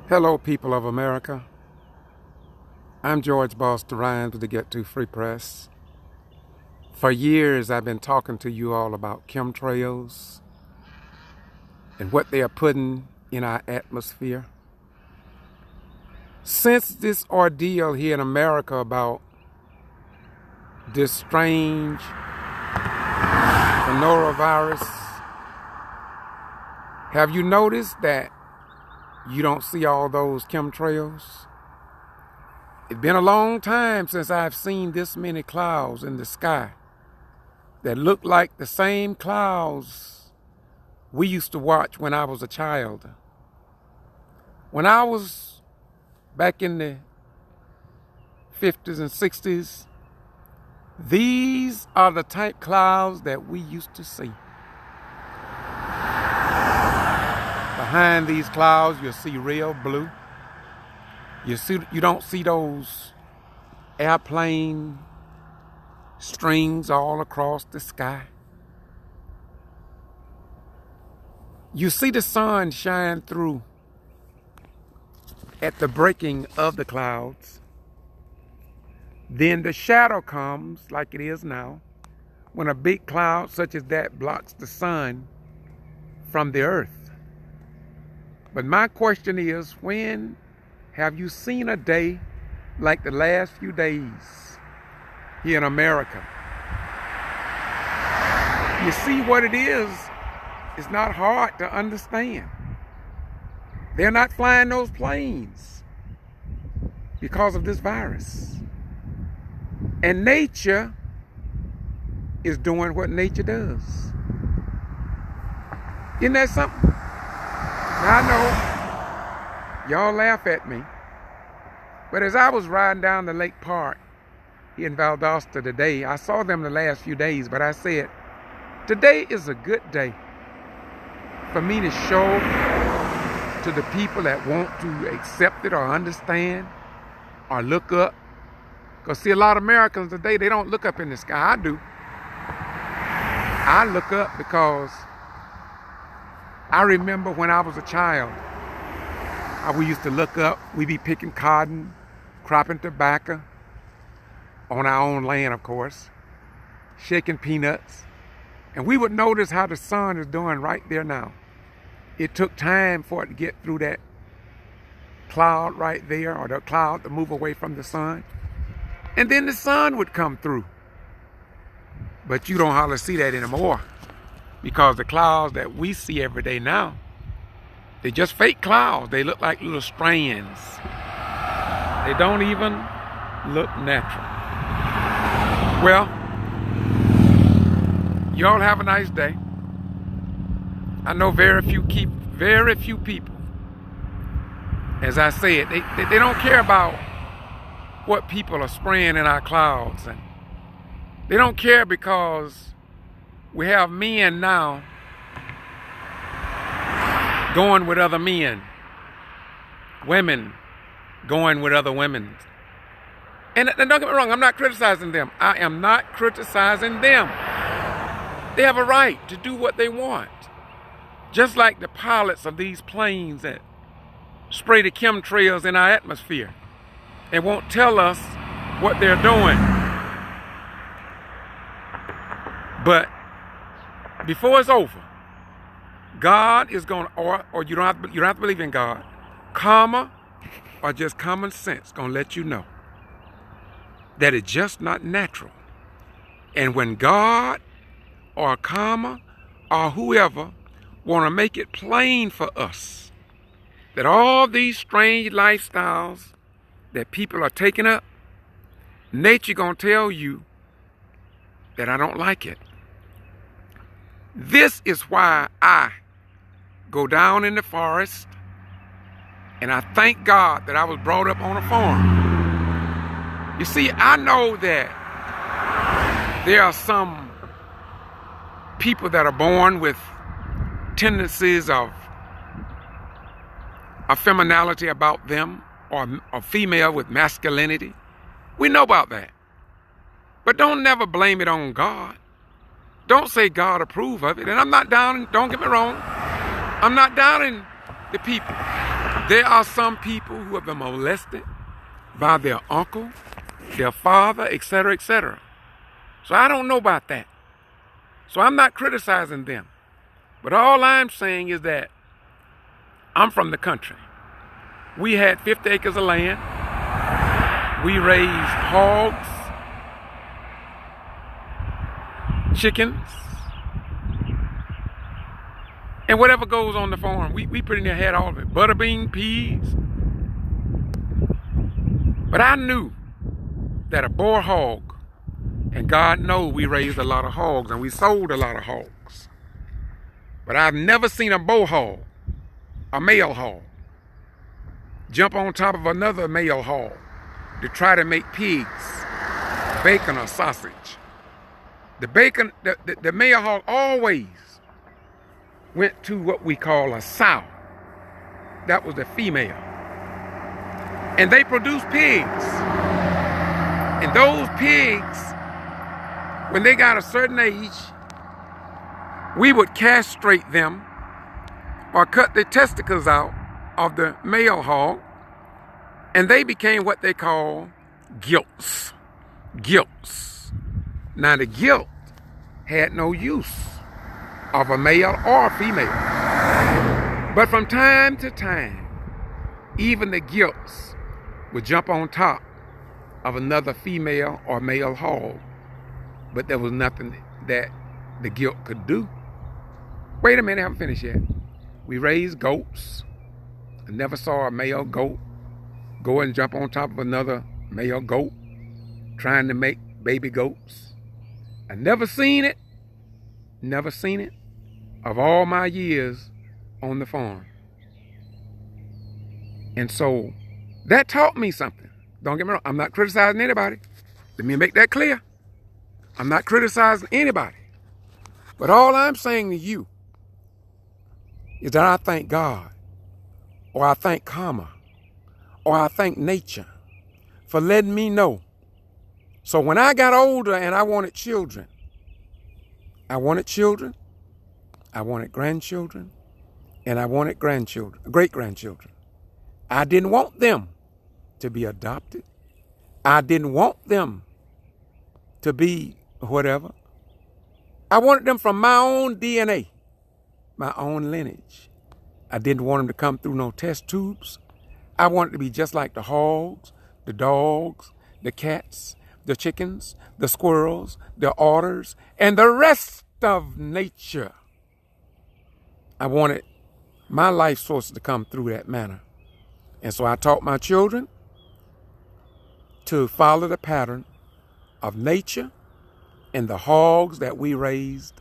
Hello, people of America. I'm George Boss Ryan with the Get To Free Press. For years, I've been talking to you all about chemtrails and what they are putting in our atmosphere. Since this ordeal here in America about this strange coronavirus, have you noticed that you don't see all those chemtrails? It's been a long time since I've seen this many clouds in the sky that look like the same clouds we used to watch when I was a child. When I was back in the 50s and 60s, these are the type clouds that we used to see. Behind these clouds, you'll see real blue. You don't see those airplane strings all across the sky. You see the sun shine through at the breaking of the clouds. Then the shadow comes, like it is now, when a big cloud such as that blocks the sun from the earth. But my question is, when have you seen a day like the last few days here in America? You see what it is? It's not hard to understand. They're not flying those planes because of this virus. And nature is doing what nature does. Isn't that something? Now, I know y'all laugh at me, but as I was riding down the Lake Park here in Valdosta today, I saw them the last few days, but I said, today is a good day for me to show to the people that want to accept it or understand or look up. Because see, a lot of Americans today, they don't look up in the sky. I do. I look up because I remember when I was a child, how we used to look up. We'd be picking cotton, cropping tobacco on our own land, of course, shaking peanuts. And we would notice how the sun is doing right there now. It took time for it to get through that cloud right there, or the cloud to move away from the sun. And then the sun would come through. But you don't hardly see that anymore, because the clouds that we see every day now, they're just fake clouds. They look like little strands. They don't even look natural. Well, y'all have a nice day. I know very few people, as I said, they don't care about what people are spraying in our clouds. And they don't care because we have men now going with other men, women going with other women. And don't get me wrong, I'm not criticizing them. I am not criticizing them. They have a right to do what they want. Just like the pilots of these planes that spray the chemtrails in our atmosphere and won't tell us what they're doing. But before it's over, God is going to, or you don't have to believe in God. Karma or just common sense going to let you know that it's just not natural. And when God or karma or whoever want to make it plain for us that all these strange lifestyles that people are taking up, nature going to tell you that I don't like it. This is why I go down in the forest, and I thank God that I was brought up on a farm. You see, I know that there are some people that are born with tendencies of femininity about them, or female with masculinity. We know about that. But don't never blame it on God. Don't say God approve of it. And I'm not down, don't get me wrong, I'm not downing the people. There are some people who have been molested by their uncle, their father, etc., etc. So I don't know about that. So I'm not criticizing them. But all I'm saying is that I'm from the country. We had 50 acres of land. We raised hogs, chickens, and whatever goes on the farm. We pretty near had all of it. Butter bean, peas. But I knew that a boar hog, and God knows we raised a lot of hogs and we sold a lot of hogs. But I've never seen a boar hog, a male hog, jump on top of another male hog to try to make pigs, bacon or sausage. The bacon, the male hog always went to what we call a sow. That was the female. And they produced pigs. And those pigs, when they got a certain age, we would castrate them or cut the testicles out of the male hog, and they became what they call gilts. Gilts. Now the gilt had no use of a male or a female. But from time to time, even the gilts would jump on top of another female or male hog. But there was nothing that the gilt could do. Wait a minute, I haven't finished yet. We raised goats. I never saw a male goat go and jump on top of another male goat trying to make baby goats. I never seen it of all my years on the farm. And so that taught me something. Don't get me wrong, I'm not criticizing anybody. Let me make that clear. I'm not criticizing anybody. But all I'm saying to you is that I thank God, or I thank karma, or I thank nature for letting me know. So when I got older and I wanted children, I wanted grandchildren, and I wanted grandchildren, great-grandchildren. I didn't want them to be adopted. I didn't want them to be whatever. I wanted them from my own DNA, my own lineage. I didn't want them to come through no test tubes. I wanted to be just like the hogs, the dogs, the cats, the chickens, the squirrels, the otters, and the rest of nature. I wanted my life sources to come through that manner. And so I taught my children to follow the pattern of nature and the hogs that we raised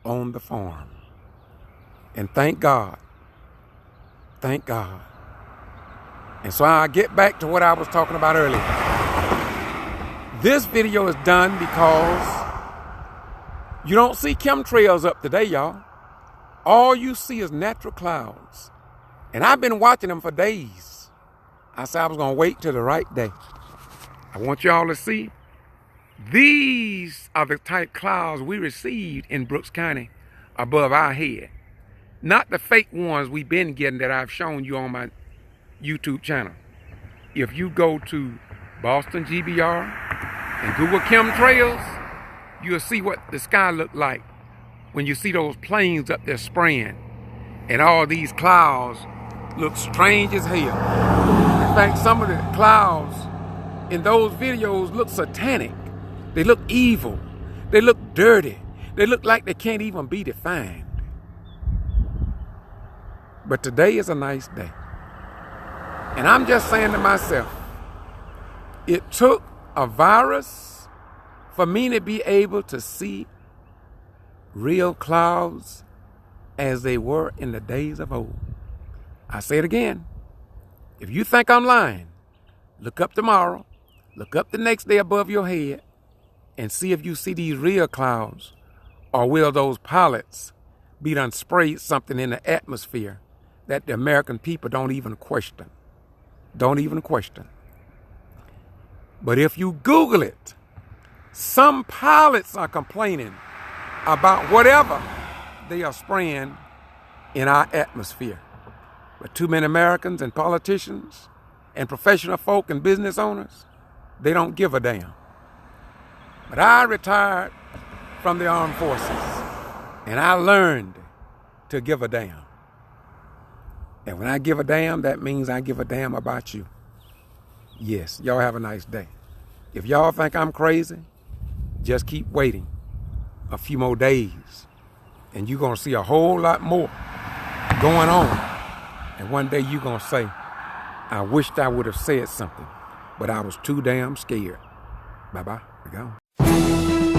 on the farm. And thank God. Thank God. And so I get back to what I was talking about earlier. This video is done because you don't see chemtrails up today, y'all. All you see is natural clouds. And I've been watching them for days. I said I was going to wait till the right day. I want y'all to see. These are the type clouds we received in Brooks County above our head. Not the fake ones we've been getting that I've shown you on my YouTube channel. If you go to Boston G.B.R. and Google chemtrails, you'll see what the sky looked like when you see those planes up there spraying. And all these clouds look strange as hell. In fact, some of the clouds in those videos look satanic. They look evil. They look dirty. They look like they can't even be defined. But today is a nice day. And I'm just saying to myself, it took a virus for me to be able to see real clouds as they were in the days of old. I say it again. If you think I'm lying, look up tomorrow, look up the next day above your head, and see if you see these real clouds, or will those pilots be done sprayed something in the atmosphere that the American people don't even question. Don't even question. But if you Google it, some pilots are complaining about whatever they are spraying in our atmosphere. But too many Americans and politicians and professional folk and business owners, they don't give a damn. But I retired from the armed forces, and I learned to give a damn. And when I give a damn, that means I give a damn about you. Yes, y'all have a nice day. If y'all think I'm crazy, just keep waiting a few more days, and you're gonna see a whole lot more going on. And one day you're gonna say, I wished I would have said something, but I was too damn scared. Bye-bye, we're gone.